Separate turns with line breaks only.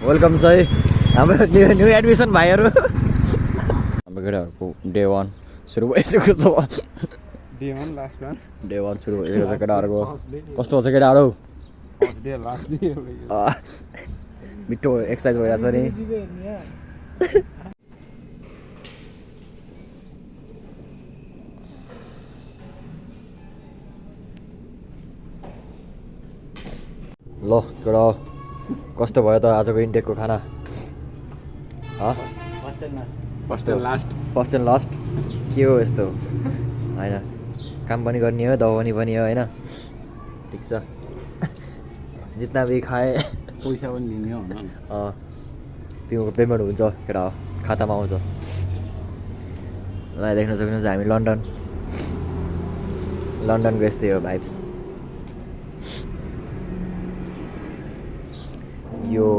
welcome छ है हाम्रो न्यू एडमिसन भाइहरू हाम्रो केटाहरूको डे 1 सुरु भइसकेको छ
डे 1 लास्ट वान
डे 1 सुरु भइसकेको छ केटाहरूको कस्तो छ केटाहरू
फर्स्ट डे लास्ट डे
मिठो एक्सर्साइज भइरहेछ नि ल केटा कस्तो भयो त आजको इन्टेकको खाना
first last
first and last के हो यस्तो होइन काम पनि गर्ने हो दबाउने पनि हो होइन ठिक छ जितना भी खाए
पैसा पनि लिने हो
तिमीको पेमेन्ट हुन्छ केटा हो खातामा आउँछ ल देख्न सक्नुहुन्छ हामी लन्डनको यस्तै हो भाइब्स यो